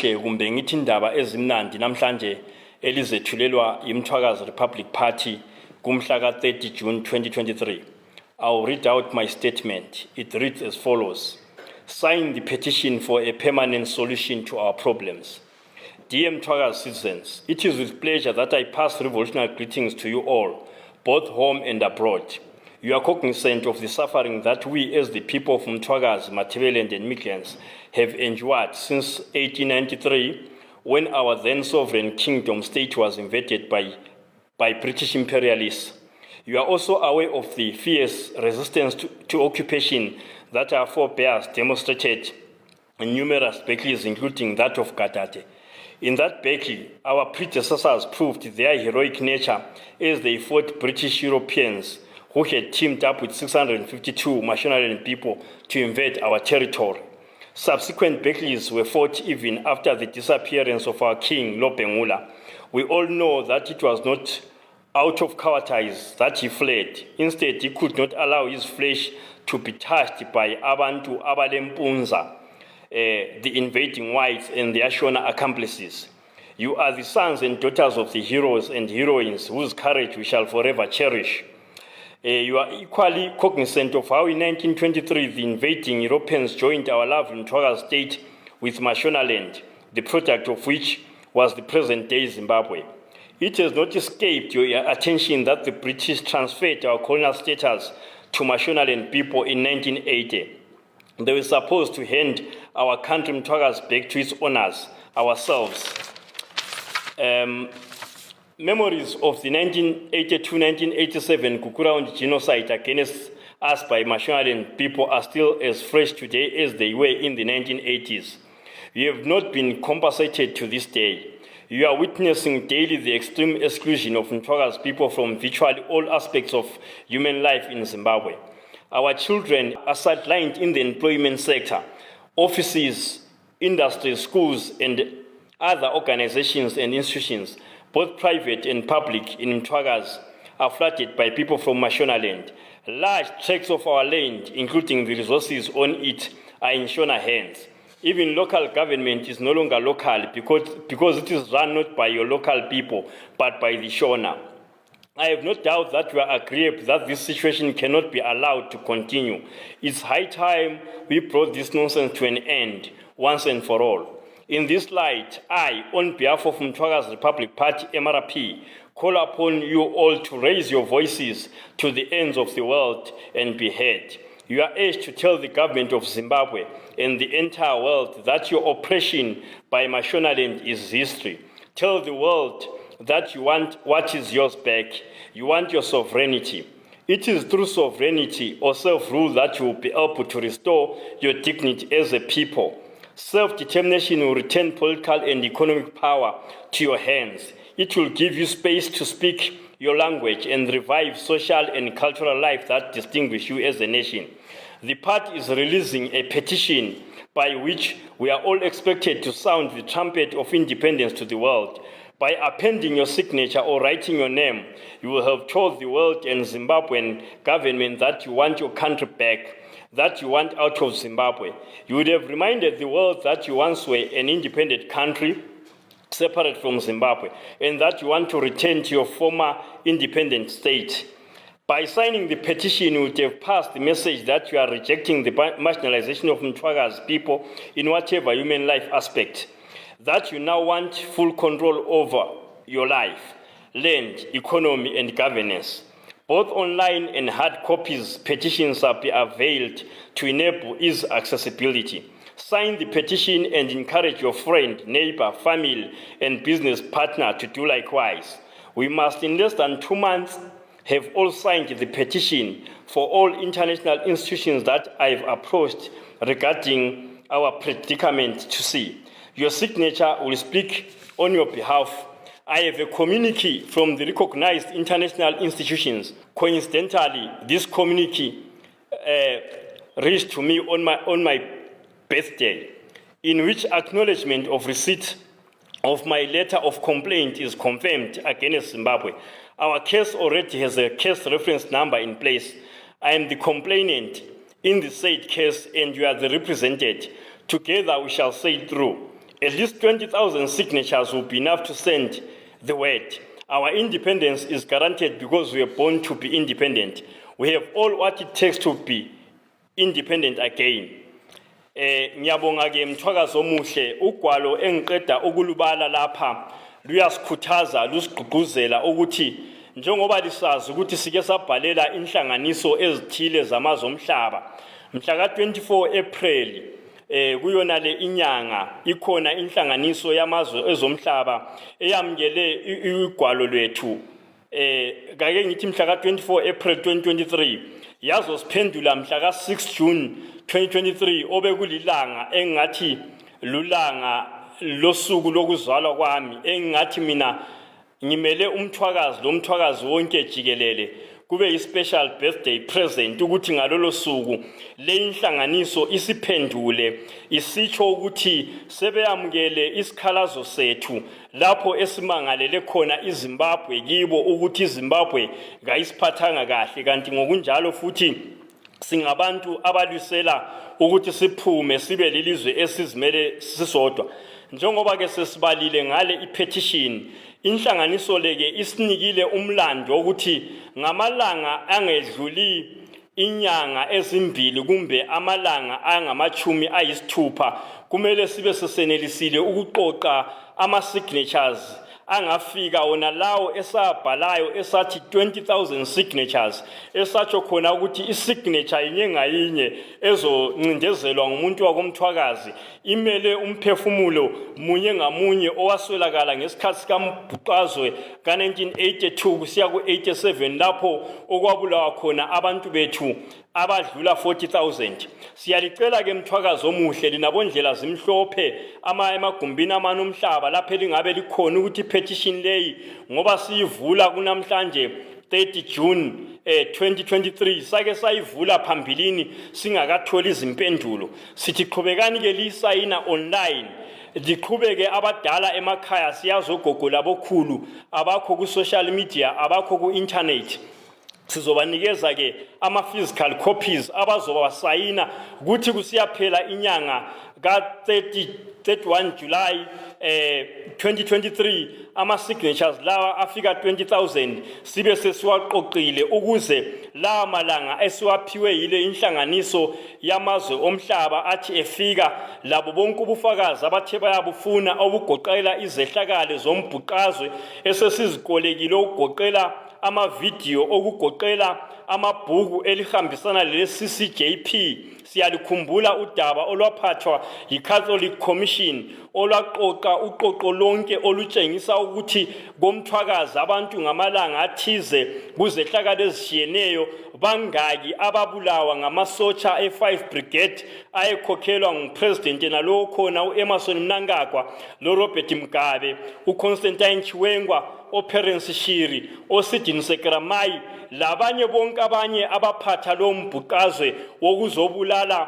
kumbe ngithi indaba ezimnandi namhlanje elizethulelwa imthwakazi Republic Party kumhla ka-30 June 2023. I'll read out my statement. It reads as follows. Sign the petition for a permanent solution to our problems. Dear Mthwakazi citizens, it is with pleasure that I pass revolutionary greetings to you all, both home and abroad. You are cognizant of the suffering that we as the people of Mthwakazi, Matabeleland and Midlands have endured since 1893, when our then sovereign kingdom state was invaded by British imperialists. You are also aware of the fierce resistance to occupation that our forebears demonstrated in numerous battles, including that of Gadate. In that battle, our predecessors proved their heroic nature as they fought British Europeans who had teamed up with 652 Mashonaland people to invade our territory. Subsequent battles were fought even after the disappearance of our king, Lobengula. We all know that it was not out of cowardice that he fled. Instead, he could not allow his flesh to be touched by Abantu Abalempunza, the invading whites and their Shona accomplices. You are the sons and daughters of the heroes and heroines whose courage we shall forever cherish. You are equally cognizant of how in 1923 the invading Europeans joined our lovely Mthwakazi state with Mashonaland, the product of which was the present-day Zimbabwe. It has not escaped your attention that the British transferred our colonial status to Mashonaland people in 1980. They were supposed to hand our country Mthwakazi back to its owners, ourselves. Memories of the 1982-1987 Kukuraund genocide against us by Mashonaland people are still as fresh today as they were in the 1980s. We have not been compensated to this day. You are witnessing daily the extreme exclusion of Mthwakazi people from virtually all aspects of human life in Zimbabwe. Our children are sidelined in the employment sector. Offices, industries, schools, and other organizations and institutions, both private and public in Mthwakazi, are flooded by people from Mashonaland. Large tracts of our land, including the resources on it, are in Shona hands. Even local government is no longer local because it is run not by your local people, but by the Shona. I have no doubt that we are aggrieved that this situation cannot be allowed to continue. It's high time we brought this nonsense to an end, once and for all. In this light, I, on behalf of Mthwakazi Republic Party, MRP, call upon you all to raise your voices to the ends of the world and be heard. You are urged to tell the government of Zimbabwe and the entire world that your oppression by Mashonaland is history. Tell the world that you want what is yours back. You want your sovereignty. It is through sovereignty or self-rule that you will be able to restore your dignity as a people. Self-determination will return political and economic power to your hands. It will give you space to speak your language and revive social and cultural life that distinguish you as a nation. The party is releasing a petition by which we are all expected to sound the trumpet of independence to the world. By appending your signature or writing your name, you will have told the world and Zimbabwean government that you want your country back, that you want out of Zimbabwe. You would have reminded the world that you once were an independent country, separate from Zimbabwe, and that you want to return to your former independent state. By signing the petition, you would have passed the message that you are rejecting the marginalization of Mthwakazi people in whatever human life aspect, that you now want full control over your life, land, economy, and governance. Both online and hard copies petitions are be availed to enable ease accessibility. Sign the petition and encourage your friend, neighbor, family, and business partner to do likewise. We must, in less than 2 months, have all signed the petition for all international institutions that I've approached regarding our predicament to see. Your signature will speak on your behalf. I have a communique from the recognized international institutions. Coincidentally, this communique reached to me on my birthday, in which acknowledgement of receipt of my letter of complaint is confirmed against Zimbabwe. Our case already has a case reference number in place. I am the complainant in the said case, and you are the represented. Together we shall say through. At least 20,000 signatures will be enough to send the word. Our independence is guaranteed because we are born to be independent. We have all what it takes to be independent again. Ngiyabonga ke mthwakazi omuhle ugwalo engiqeda ukulubala lapha luyasikhuthaza lusigqugquzela ukuthi njengoba lisazi ukuthi sike sabhalela inhlanganiso ezithile zamazwe omhlaba mhla ka-24 April kuyona le inyanga ikhona inhlanganiso yamazwe ezomhlaba eyamukele igwalo lwethu kake ngithi mhla ka-24 April 2023 yazosiphendula mhla ka-6 June 2023 obekulilanga engathi lulanga losuku lokuzalwa kwami engathi mina ngimele umthwakazi wonke jikelele kube i-special birthday present ukuthi ngalolo suku le inhlanganiso isiphendule isitsho ukuthi sebeyamukele isikhalazo sethu lapho esimangalele khona iZimbabwe kibo ukuthi iZimbabwe ngayisiphathanga kahle kanti ngokunjalo futhi singabantu abalwisela ukuthi siphume sibe lilizwe esizimele sisodwa njengoba ke sesibalile ngale ipetition inhlanganiso leke isinikile umlando ukuthi ngamalanga angedluli inyanga ezimbili kumbe amalanga angamachumi ayisithupha kumele sibe sesenelisile ukuqoqa ama-signatures angafika wona lawo esabhalayo esathi 20,000 signatures esatsho khona ukuthi isignature inye ngayinye ezoncindezelwa ngumuntu wakomthwakazi imele umphefumulo munye ngamunye owaswelakala ngesikhathi sikambhuqazwe ka-1982 kusiya ku-87 lapho okwabulawa khona abantu bethu abadlula 40,000 siyalicela ke mthwakazi omuhle linabondlela zimhlophe emagumbini amanomhlaba lapho elingabe likhona ukuthi petition leyi ngoba siyivula kunamhlanje 30 June 2023 sake sayivula phambilini singakatholi izimpendulo sithi qhubekani ke lisayina online liqhubeke abadala emakhaya siyazogogola bokhulu abakho ku social media abakho ku internet sizobanikeza ke ama-physical copies abazobasayina ukuthi kusiyaphela inyanga ka-31 July 2023 ama-signatures lawa afika 20,000 sibe sesiwaqoqile ukuze la malanga esiwaphiwe yile inhlanganiso yamazwe omhlaba athi efika labo bonke ubufakazi abathe bayabufuna obugoqela izehlakalo zombhuqazwe esesizikolekile ukugoqela ama-video okugoqela amabhuku elihambisana le-CCJP siyalikhumbula udaba olwaphathwa yi-Catholic Commission olwaqoqa uqoqo lonke olutshengisa ukuthi komthwakazi abantu ngamalanga athize kuzehlakalo ezishiyeneyo bangaki ababulawa ngamasotsha e-5 Brigade ayekhokhelwa ngupresident nalowo khona u-Emerson Mnangagwa lo-Robert Mugabe uConstantine Chiwengwa oPerence Shiri oSidini Sekeramai labanye bonke abanye abaphatha lo mbhuqazwe wokuzobulala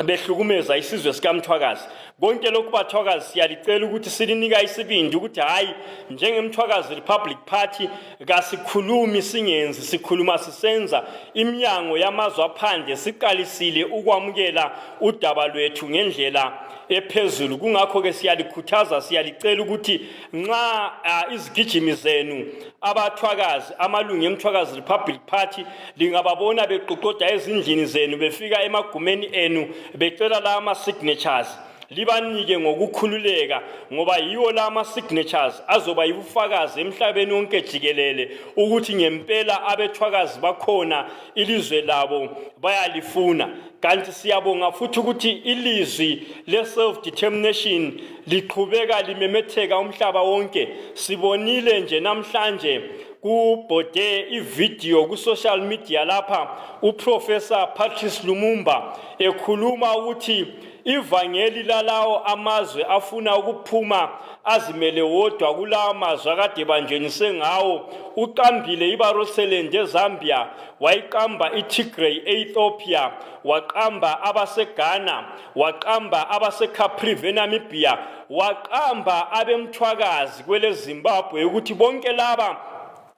behlukumeza isizwe sikamthwakazi konke lokhu bathwakazi siyalicela ukuthi silinika isibindi ukuthi hayi njengemthwakazi Republic Party kasikhulumi singenzi sikhuluma sisenza iminyango yamazwe aphandle siqalisile ukwamukela udaba lwethu ngendlela ephezulu kungakho ke siyalikhuthaza siyalicela ukuthi nxa izigijimi zenu abathwakazi amalungu emthwakazi Republic Party lingababona beqoqoda ezindlini zenu befika emagumeni enu becela la ama-signatures libanike ngokukhululeka ngoba yiwo la ama-signatures azoba yibufakazi emhlabeni wonke jikelele ukuthi ngempela abethwakazi bakhona ilizwe labo bayalifuna kanti siyabonga futhi ukuthi ilizwi le-self-determination liqhubeka limemetheka umhlaba wonke sibonile nje namhlanje kubhode ivideo ku-social media lapha uProfessor Patrice Lumumba ekhuluma ukuthi ivangeli lalawo amazwe afuna ukuphuma azimele wodwa kulawo amazwe akade banjenise ngawo uqambile iBaroselende eZambia wayiqamba iTigray eEthiopia waqamba abaseGhana waqamba abaseCaprivi eNamibia waqamba abemthwakazi kwele Zimbabwe ukuthi bonke laba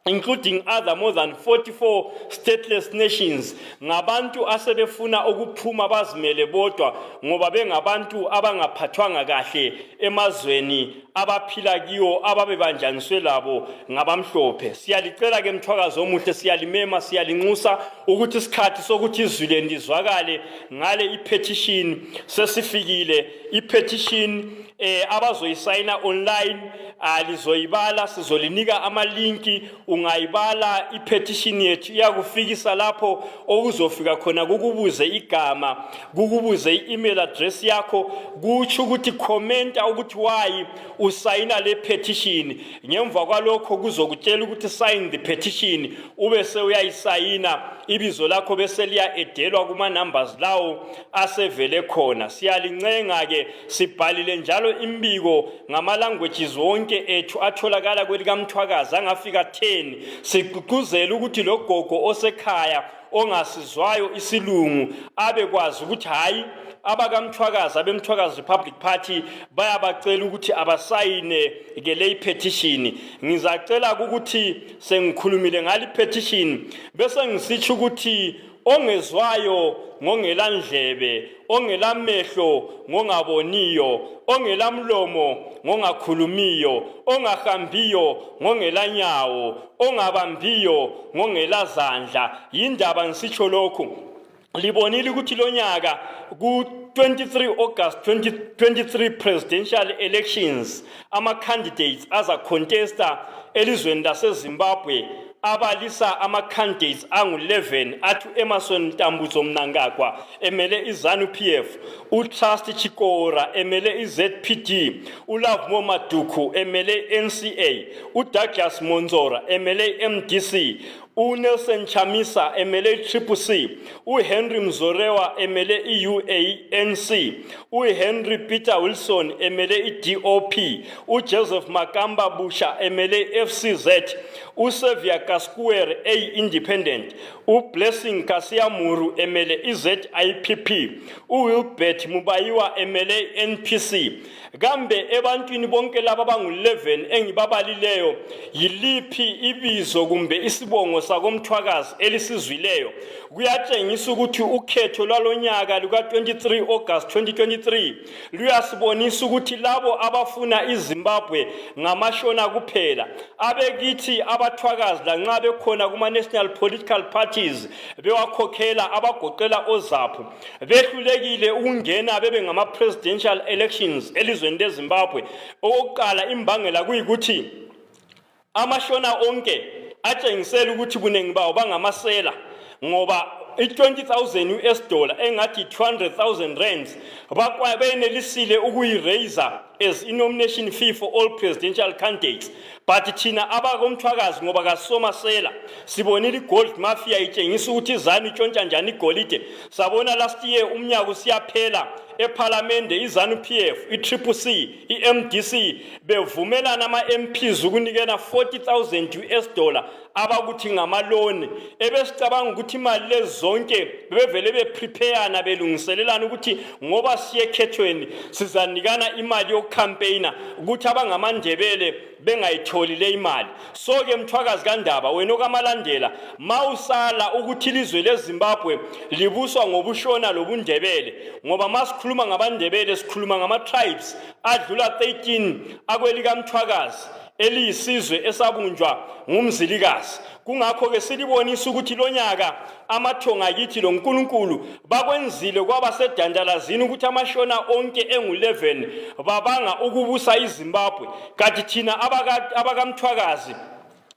including other more than 44 stateless nations, ngabantu asebefuna ukuphuma bazimele bodwa ngoba bengabantu abangaphathwanga kahle emazweni abaphila kiwo ababebanjaniswe labo ngabamhlophe. Siyalicela ke mthwakazi omuhle, siyalimema, siyalinxusa ukuthi isikhathi sokuthi izwi lendizwakale ngale ipetition sesifikile. Ipetition abazoyisayina online alizoyibala, sizolinika amalinki, ungayibala ipetition yethu iyakufikisa lapho okuzofika khona kukubuze igama, kukubuze i-email address yakho, kutsho ukuthi commenta ukuthi why usayina le petition. Ngemva kwalokho kuzokutshela ukuthi sign the petition, ube sewuyayisayina, ibizo lakho bese liya edelwa kuma numbers lawo asevele khona. Siyalincenga ke sibhalile njalo imbiko ngama languages wonke ethu atholakala kwelika Mthwakazi angafika 10. Sigqugquzela ukuthi lo gogo osekhaya ongasizwayo isilungu abekwazi ukuthi hayi abakamthwakazi abemthwakazi Republic Party bayabacela ukuthi abasayine ke le petition. Ngizacela ukuthi sengikhulumile ngali petition bese ngisitsho ukuthi ongezwayo ngongelandlebe, ongelamehlo ngongaboniyo, ongelamlomo ngongakhulumiyo, ongahambiyo ngongelanyawo, ongabambiyo ngongelazandla. Yindaba ngisitsho lokhu. Libonile ukuthi lo nyaka ku 23 August 2023 presidential elections ama candidates aza contesta elizweni laseZimbabwe abalisa ama candidates angu 11 athu Emerson Ntambuzo Mnangagwa emele iZANU-PF, uTrust Chikora emele iZPD, uLove Maduku emele NCA, uDouglas Monzora emele MDC, uNelson Chamisa emele CCC, uHenry Mzorewa emele iUANC, uHenry Peter Wilson emele iDOP, uJoseph Makamba Busha emele FCZ, uSevia Kaskuer A Independent, uBlessing Kasiamuru emele iZIPP, uWilbert Mubayiwa emele NPC. Gambe ebantwini bonke laba bangu-11 engibabalileyo, yiliphi ibizo kumbe isibongo sakomthwakazi elisizwileyo? Kuyatshengisa ukuthi ukhetho lwalonyaka luka 23 August 2023 luyasibonisa ukuthi labo abafuna iZimbabwe ngamashona kuphela. Abekithi abathwakazi lanxa bekhona kuma national political parties bewakhokhela abagoqela oZAPU behlulekile ukungena bebe ngama presidential elections elizweni leZimbabwe. Okokuqala imbangela kuyikuthi amashona onke atshengisela ukuthi bunengi bawo bangamasela ngoba i-$20,000 US engathi 200,000 rands benelisile ukuyiraiser as i-nomination fee for all presidential candidates. But thina abakomthwakazi ngoba kasomasela sibonile igold mafia itshengisa ukuthi iZANU itshontsha njani igolide. Sabona last year umnyaka usiyaphela eParliament iZANU-PF, iCCC, iMDC bevumelana ama-MPs ukunikela $40,000 US abakuthi ngamaloni. Ebesicabanga ukuthi imali lezi zonke bevele bepreparena belungiselelana ukuthi ngoba siye ekhethweni sizanikana imali yokucampaigna ukuthi abangamandebele bengayitholi le imali. So ke mthwakazi kaNdaba wena okamalandela mawusala ukuthi ilizwe leZimbabwe libuswa ngobushona lobundebele ngoba masikhuluma ngabandebele sikhuluma ngama tribes adlula 13 akwelika Mthwakazi eliyisizwe esabunjwa ngumzilikazi. Kungakho ke silibonisa ukuthi lonyaka amathonga kithi lo nkulunkulu bakwenzile kwaba sedandalazini ukuthi amashona onke engu11 babanga ukubusa iZimbabwe. Kanti thina abakamthwakazi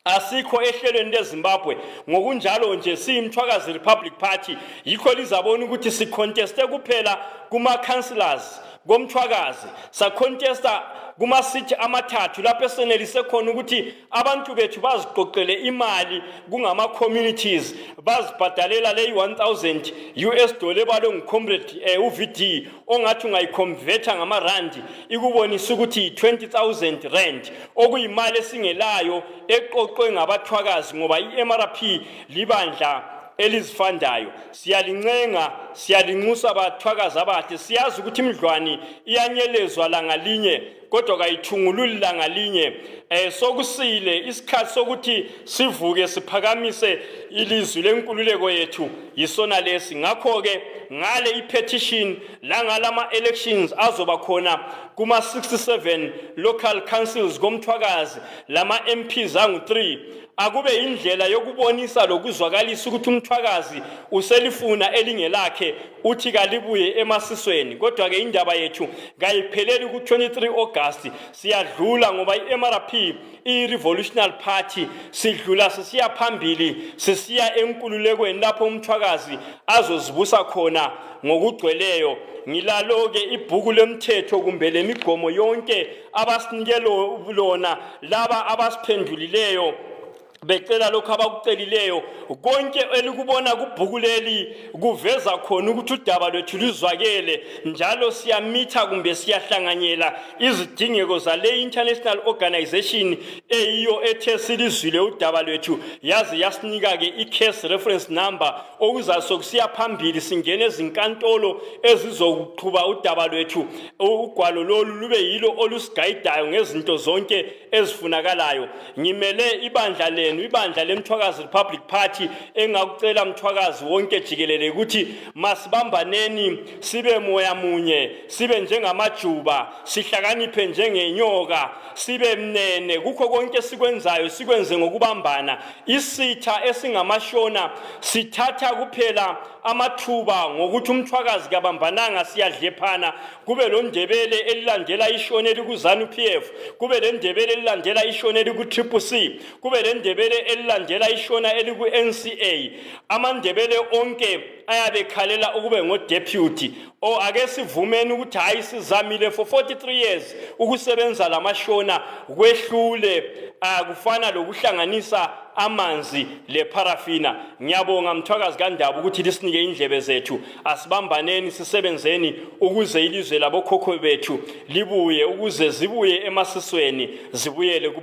asikho ehlelweni leZimbabwe. Ngokunjalo nje siyimthwakazi Republic Party yikho lizabona ukuthi siconteste kuphela kuma councillors komthwakazi, sa contesta kuma city amathathu lapho senelise khona ukuthi abantu bethu baziqoqele imali kungama communities bazibhadalela le $1,000 US ebalo ngicomrade uVD ongathi ungayiconverta ngama randi ikubonisa ukuthi 20,000 rand okuyimali esingelayo eqoqwe ngabathwakazi ngoba iMRP libandla elizifandayo. Siyalincenga siyalinxusa bathwakazi abahle siyazi ukuthi imidlwane iyanyelezwa langa linye kodwa kayithungululi langa linye sokusile isikhathi sokuthi sivuke siphakamise ilizwi lenkululeko yethu yisona lesi ngakho ke ngale ipetition la ngalama elections azoba khona kuma 67 local councils komthwakazi lama MPs angu 3 akube indlela yokubonisa lokuzwakalisa ukuthi umthwakazi uselifuna elingelakhe uthi kalibuye emasisweni kodwa ke indaba yethu kayipheleli ku 23 August siyadlula ngoba iMRP iRevolutionary Party sidlula sisiya phambili sisiya enkululekweni lapho umthwakazi azozibusa khona ngokugcweleyo ngilalo ke ibhuku lemthetho kumbe lemigomo yonke abasinike lona laba abasiphendulileyo becela lokho abakucelileyo konke elikubona kubhuku leli kuveza khona ukuthi udaba lwethu luzwakele njalo siyamitha kumbe siyahlanganyela izidingeko zale international organization eyiyo ethe silizwile udaba lwethu yazi yasinika ke i-case reference number okuzasokusiya phambili singene ezinkantolo ezizokuqhuba udaba lwethu ugwalo lolu lube yilo olusigayidayo ngezinto zonke ezifunakalayo ngimele ibandla lenu ibandla lemthwakazi Republic Party engakucela mthwakazi wonke jikelele ukuthi masibambaneni sibe moya munye sibe njengamajuba sihlakaniphe njengenyoka sibe mnene kukho konke sikwenzayo sikwenze ngokubambana isitha esingamashona sithatha kuphela amathuba ngokuthi umthwakazi kabambananga siyadlephana kube lo ndebele elilandela ishone elikuzanu PF kube le ndebele elilandela ishone eliku Triple C kube le ndebele elilandela ishona eliku NCA amandebele onke ayabekhalela ukube ngodeputy o ake sivumeni ukuthi hayi sizamile for 43 years ukusebenza lamashona kwehlule akufana lokuhlanganisa amanzi leparafina ngiyabonga mthwakazi kaNdaba ukuthi lisinike indlebe zethu asibambaneni sisebenzeni ukuze ilizwe labokhokho bethu libuye ukuze zibuye emasisweni zibuyele kuba